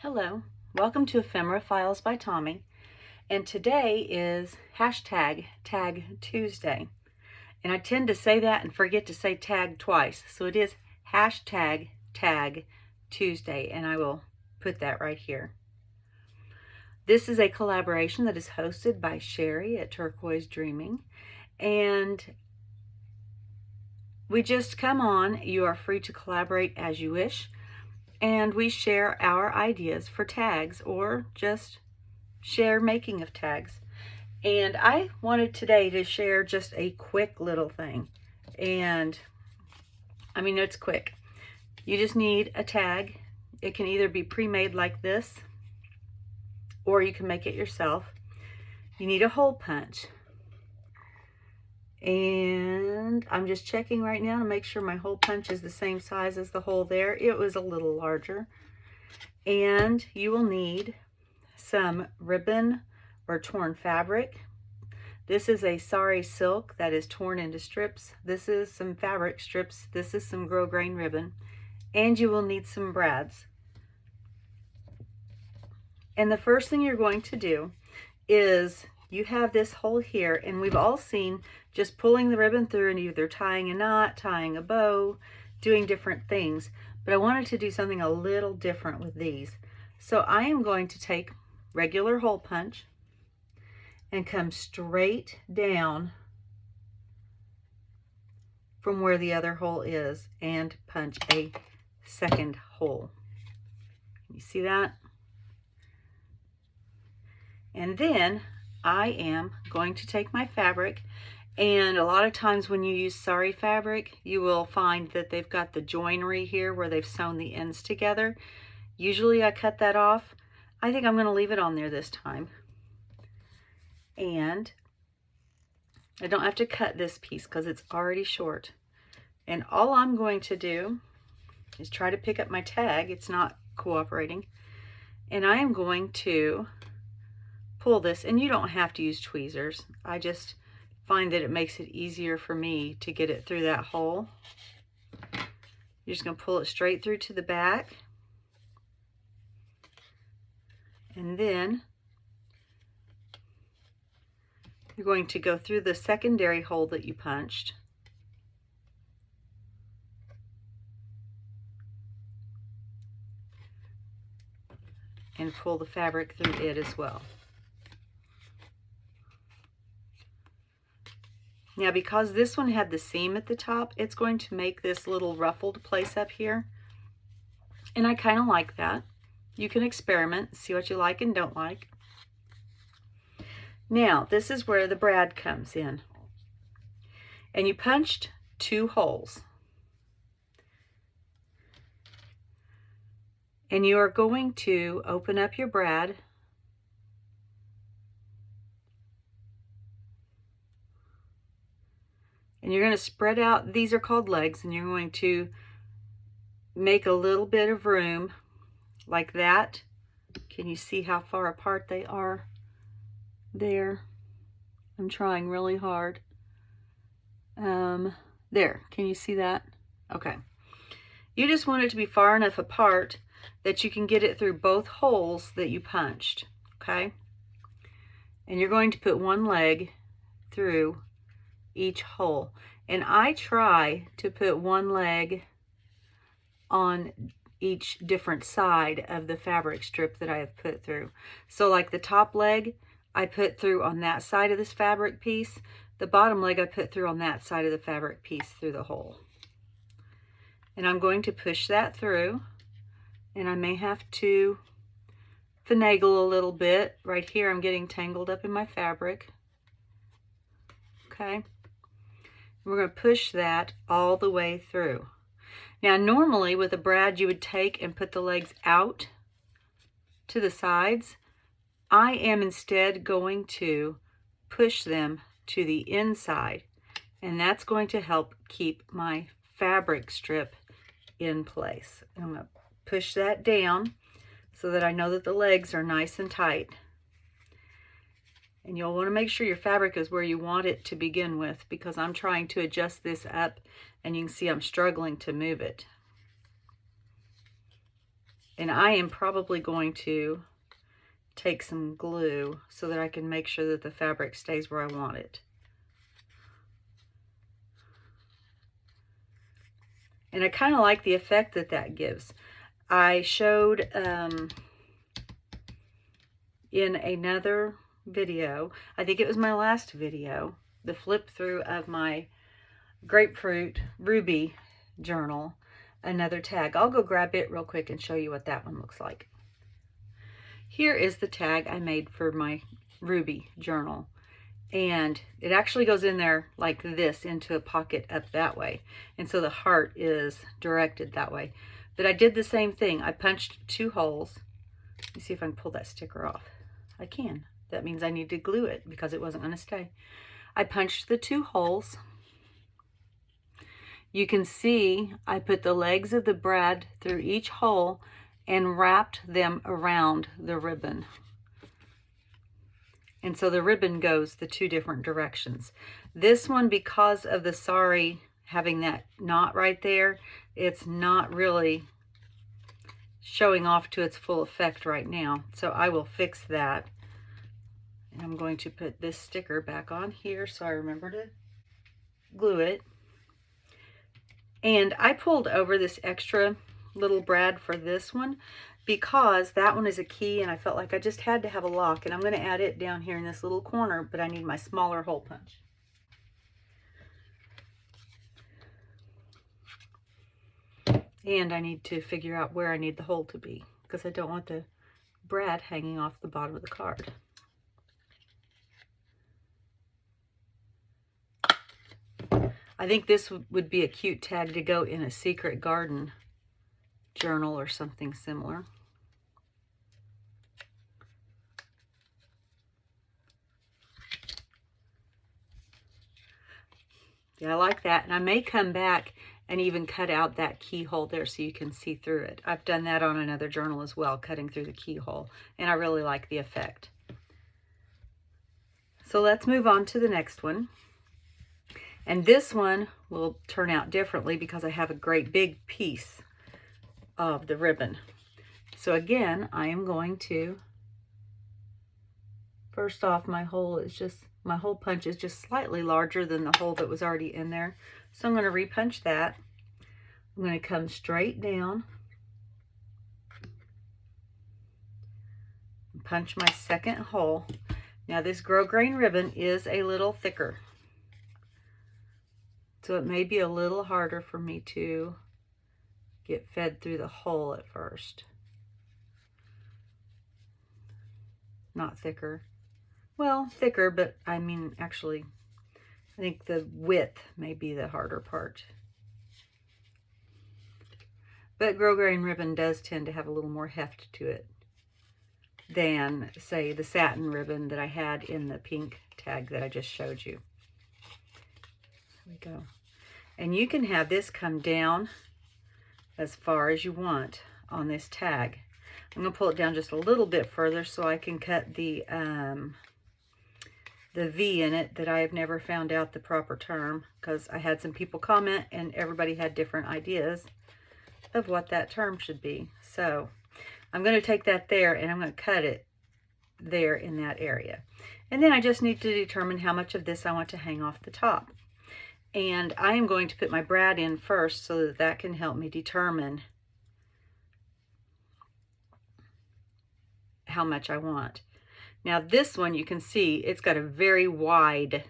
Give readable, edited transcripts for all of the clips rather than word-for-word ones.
Hello, welcome to Ephemera Files by Tommy, and today is hashtag Tag Tuesday. And I tend to say that and forget to say tag twice, so it is hashtag Tag Tuesday, and I will put that right here. This is a collaboration that is hosted by Sherry at Turquoise Dreaming, and we just come on. You are free to collaborate as you wish. And we share our ideas for tags or just share making of tags. And I wanted today to share just a quick little thing. And I mean, it's quick. You just need a tag. It can either be pre-made like this, or you can make it yourself. You need a hole punch. And I'm just checking right now to make sure my hole punch is the same size as the hole there. It was a little larger. And you will need some ribbon or torn fabric. This is a sari silk that is torn into strips. This is some fabric strips. This is some grosgrain ribbon. And you will need some brads. And the first thing you're going to do is you have this hole here, and we've all seen just pulling the ribbon through and either tying a knot, tying a bow, doing different things. But I wanted to do something a little different with these. So I am going to take regular hole punch and come straight down from where the other hole is and punch a second hole. You see that? And then I am going to take my fabric, and a lot of times when you use sari fabric, you will find that they've got the joinery here where they've sewn the ends together. Usually I cut that off. I think I'm going to leave it on there this time. And I don't have to cut this piece because it's already short. And all I'm going to do is try to pick up my tag. It's not cooperating. And I am going to pull this, and you don't have to use tweezers. I just find that it makes it easier for me to get it through that hole. You're just going to pull it straight through to the back, and then you're going to go through the secondary hole that you punched, and pull the fabric through it as well. Now, because this one had the seam at the top, it's going to make this little ruffled place up here. And I kind of like that. You can experiment, see what you like and don't like. Now, this is where the brad comes in. And you punched 2 holes. And you are going to open up your brad. And you're going to spread out, these are called legs, and you're going to make a little bit of room like that. Can you see how far apart they are there? I'm trying really hard. There, can you see that? Okay. You just want it to be far enough apart that you can get it through both holes that you punched, okay? And you're going to put one leg through each hole, and I try to put one leg on each different side of the fabric strip that I have put through. So like the top leg I put through on that side of this fabric piece, the bottom leg I put through on that side of the fabric piece through the hole. And I'm going to push that through, and I may have to finagle a little bit. Right here I'm getting tangled up in my fabric. Okay. We're going to push that all the way through. Now, normally with a brad, you would take and put the legs out to the sides. I am instead going to push them to the inside, and that's going to help keep my fabric strip in place. I'm going to push that down so that I know that the legs are nice and tight. And you'll want to make sure your fabric is where you want it to begin with, because I'm trying to adjust this up, and you can see I'm struggling to move it. And I am probably going to take some glue so that I can make sure that the fabric stays where I want it. And I kind of like the effect that that gives. I showed in another video, I think it was my last video, the flip through of my grapefruit ruby journal, another tag. I'll go grab it real quick and show you what that one looks like. Here is the tag I made for my ruby journal, and it actually goes in there like this into a pocket up that way, and so the heart is directed that way. But I did the same thing. I punched 2 holes. Let me see if I can pull that sticker off. I can. That means I need to glue it because it wasn't going to stay. I punched the 2 holes. You can see I put the legs of the brad through each hole and wrapped them around the ribbon. And so the ribbon goes the 2 different directions. This one, because of the sari having that knot right there, it's not really showing off to its full effect right now. So I will fix that. And I'm going to put this sticker back on here so I remember to glue it. And I pulled over this extra little brad for this one because that one is a key and I felt like I just had to have a lock, and I'm going to add it down here in this little corner, but I need my smaller hole punch. And I need to figure out where I need the hole to be because I don't want the brad hanging off the bottom of the card. I think this would be a cute tag to go in a secret garden journal or something similar. Yeah, I like that. And I may come back and even cut out that keyhole there so you can see through it. I've done that on another journal as well, cutting through the keyhole, and I really like the effect. So let's move on to the next one. And this one will turn out differently because I have a great big piece of the ribbon. So again, I am going to, first off, my hole punch is just slightly larger than the hole that was already in there. So I'm going to repunch that. I'm going to come straight down, punch my second hole. Now this grosgrain ribbon is a little thicker, so it may be a little harder for me to get fed through the hole at first. Not thicker. Well, thicker, but I mean, actually, I think the width may be the harder part. But grosgrain ribbon does tend to have a little more heft to it than, say, the satin ribbon that I had in the pink tag that I just showed you. There we go. And you can have this come down as far as you want on this tag. I'm going to pull it down just a little bit further so I can cut the V in it that I have never found out the proper term, because I had some people comment and everybody had different ideas of what that term should be. So I'm going to take that there and I'm going to cut it there in that area. And then I just need to determine how much of this I want to hang off the top. And I am going to put my brad in first so that that can help me determine how much I want. Now this one, you can see it's got a very wide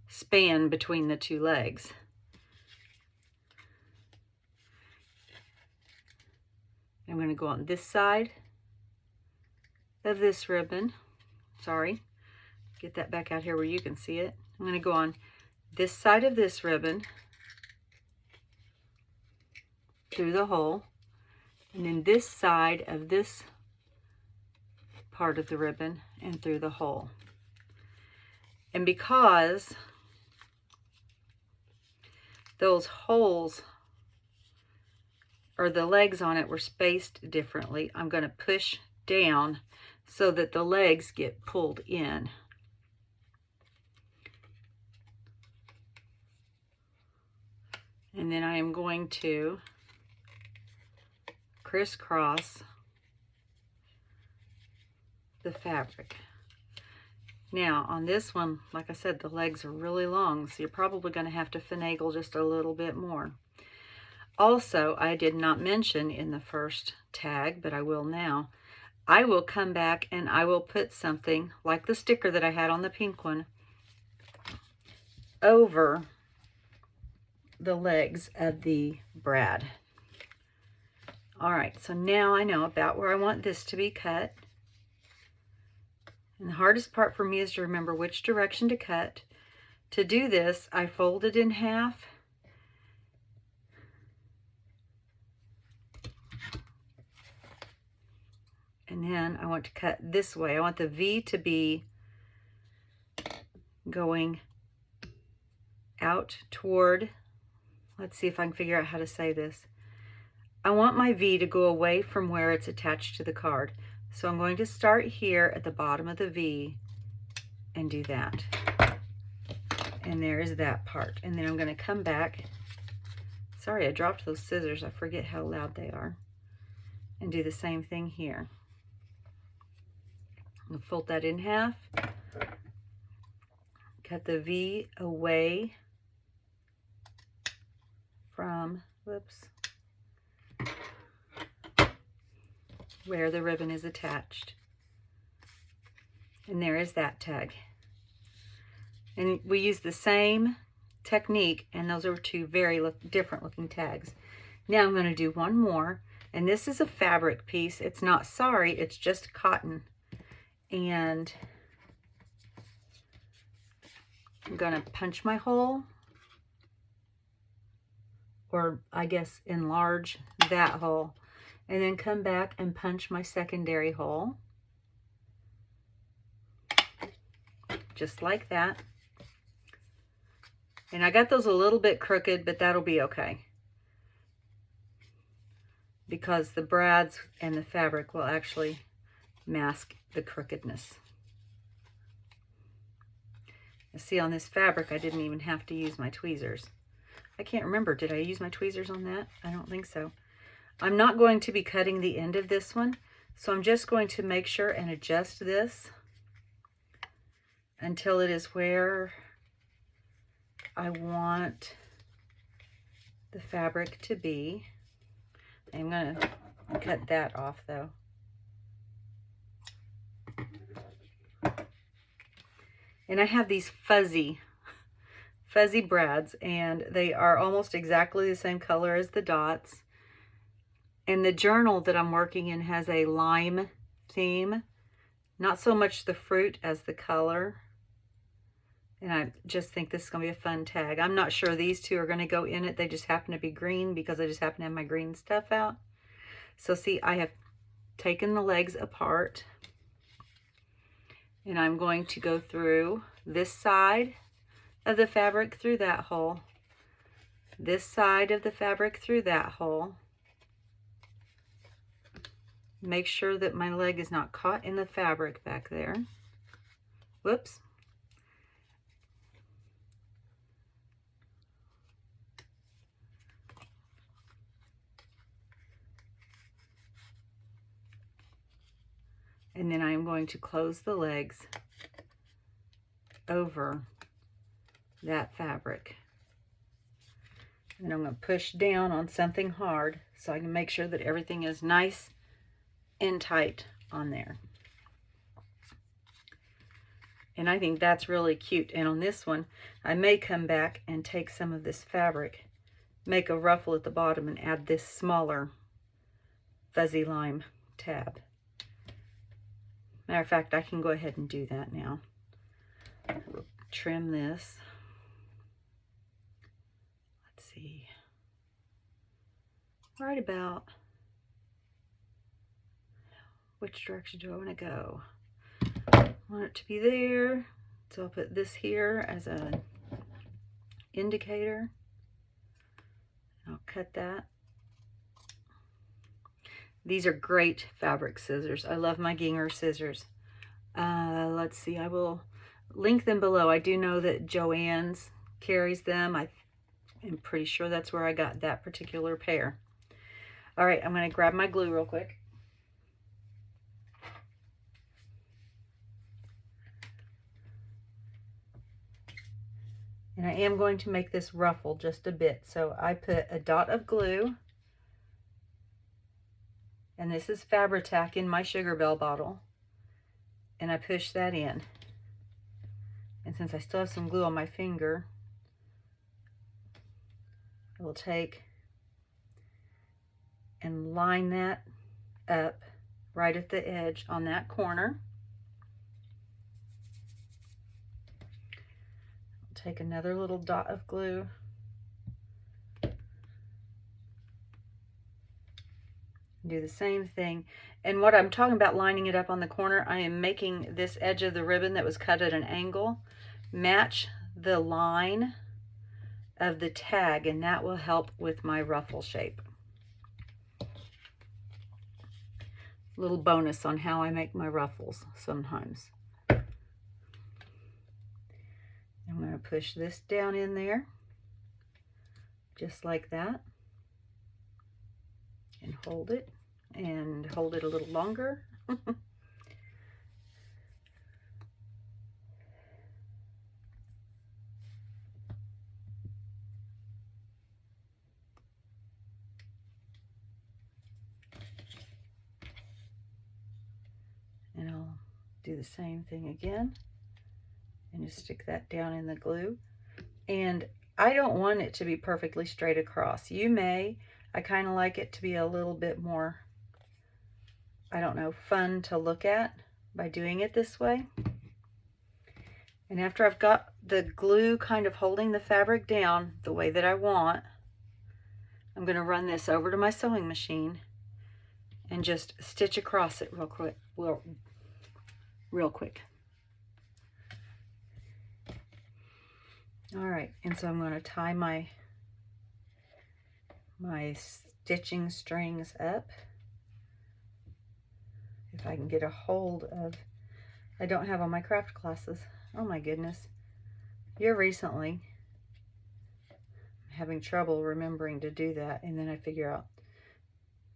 span between the 2 legs. I'm going to go on this side of this ribbon. Sorry, get that back out here where you can see it. I'm going to go on this side of this ribbon through the hole, and then this side of this part of the ribbon and through the hole. And because those holes or the legs on it were spaced differently, I'm going to push down so that the legs get pulled in. And then I am going to crisscross the fabric. Now on this one, like I said, the legs are really long, so you're probably going to have to finagle just a little bit more. Also, I did not mention in the first tag, but I will now, I will come back and I will put something like the sticker that I had on the pink one over the legs of the brad. All right, so now I know about where I want this to be cut. And the hardest part for me is to remember which direction to cut. To do this, I fold it in half. And then I want to cut this way. I want the V to be going out toward, let's see if I can figure out how to say this. I want my V to go away from where it's attached to the card. So I'm going to start here at the bottom of the V and do that. And there is that part. And then I'm going to come back. Sorry, I dropped those scissors. I forget how loud they are. And do the same thing here. I'll fold that in half. Cut the V away from, whoops, where the ribbon is attached. And there is that tag. And we use the same technique, and those are two very different looking tags. Now I'm going to do one more, and this is a fabric piece. It's not sari, it's just cotton. And I'm going to punch my hole, or I guess enlarge that hole, and then come back and punch my secondary hole, just like that. And I got those a little bit crooked, but that'll be okay, because the brads and the fabric will actually mask the crookedness. You see, on this fabric, I didn't even have to use my tweezers. I can't remember, did I use my tweezers on that? I don't think so. I'm not going to be cutting the end of this one, so I'm just going to make sure and adjust this until it is where I want the fabric to be. I'm going to cut that off though. And I have these fuzzy brads, and they are almost exactly the same color as the dots. And the journal that I'm working in has a lime theme, not so much the fruit as the color. And I just think this is going to be a fun tag. I'm not sure these two are going to go in it. They just happen to be green because I just happen to have my green stuff out. So see, I have taken the legs apart, and I'm going to go through this side of the fabric through that hole, this side of the fabric through that hole. Make sure that my leg is not caught in the fabric back there. Whoops. And then I'm going to close the legs over that fabric. And I'm going to push down on something hard so I can make sure that everything is nice and tight on there. And I think that's really cute. And on this one, I may come back and take some of this fabric, make a ruffle at the bottom, and add this smaller fuzzy lime tab. Matter of fact, I can go ahead and do that now. We'll trim this. Let's see. Right about, which direction do I want to go? I want it to be there. So I'll put this here as an indicator. I'll cut that. These are great fabric scissors. I love my Gingher scissors. Let's see, I will link them below. I do know that Joann's carries them. I am pretty sure that's where I got that particular pair. All right, I'm going to grab my glue real quick. And I am going to make this ruffle just a bit. So I put a dot of glue, and this is Fabri-Tac in my Sugar Belle bottle, and I push that in. And since I still have some glue on my finger, I will take and line that up right at the edge on that corner. I'll take another little dot of glue, do the same thing. And what I'm talking about lining it up on the corner, I am making this edge of the ribbon that was cut at an angle match the line of the tag, and that will help with my ruffle shape. Little bonus on how I make my ruffles sometimes. I'm going to push this down in there just like that, and hold it a little longer. And I'll do the same thing again and just stick that down in the glue. And I don't want it to be perfectly straight across. You may. I kind of like it to be a little bit more, I don't know, fun to look at by doing it this way. And after I've got the glue kind of holding the fabric down the way that I want, I'm going to run this over to my sewing machine and just stitch across it real quick. Real quick. All right, and so I'm going to tie my stitching strings up. If I can get a hold of, I don't have on my craft classes. Oh my goodness. Here recently, I'm having trouble remembering to do that, and then I figure out,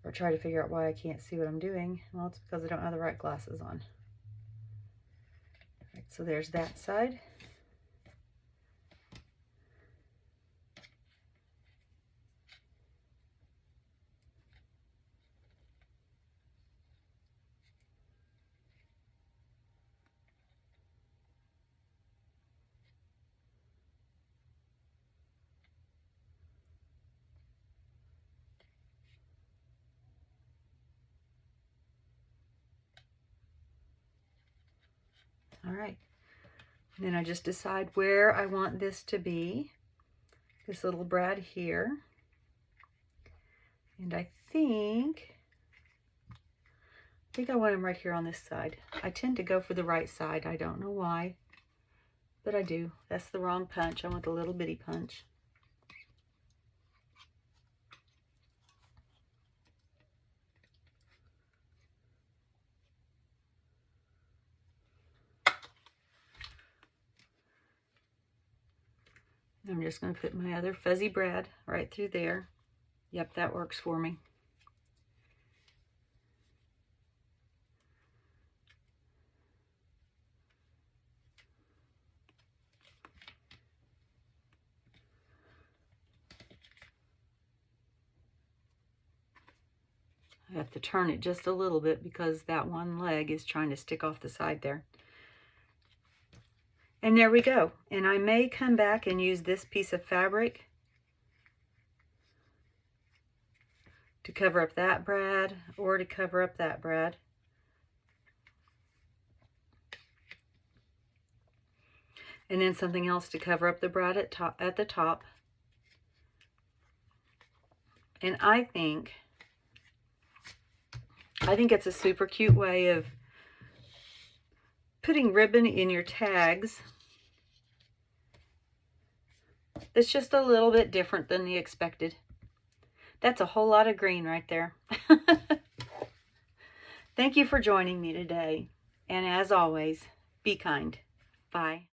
or try to figure out why I can't see what I'm doing. Well, it's because I don't have the right glasses on. All right, so there's that side. All right, and then I just decide where I want this to be, this little brad here. And I think I want him right here on this side. I tend to go for the right side. I don't know why, but I do. That's the wrong punch. I want the little bitty punch. I'm just going to put my other fuzzy brad right through there. Yep, that works for me. I have to turn it just a little bit because that one leg is trying to stick off the side there. And there we go. And I may come back and use this piece of fabric to cover up that brad, or to cover up that brad. And then something else to cover up the brad at the top. And I think it's a super cute way of putting ribbon in your tags. It's just a little bit different than the expected. That's a whole lot of green right there. Thank you for joining me today. And as always, be kind. Bye.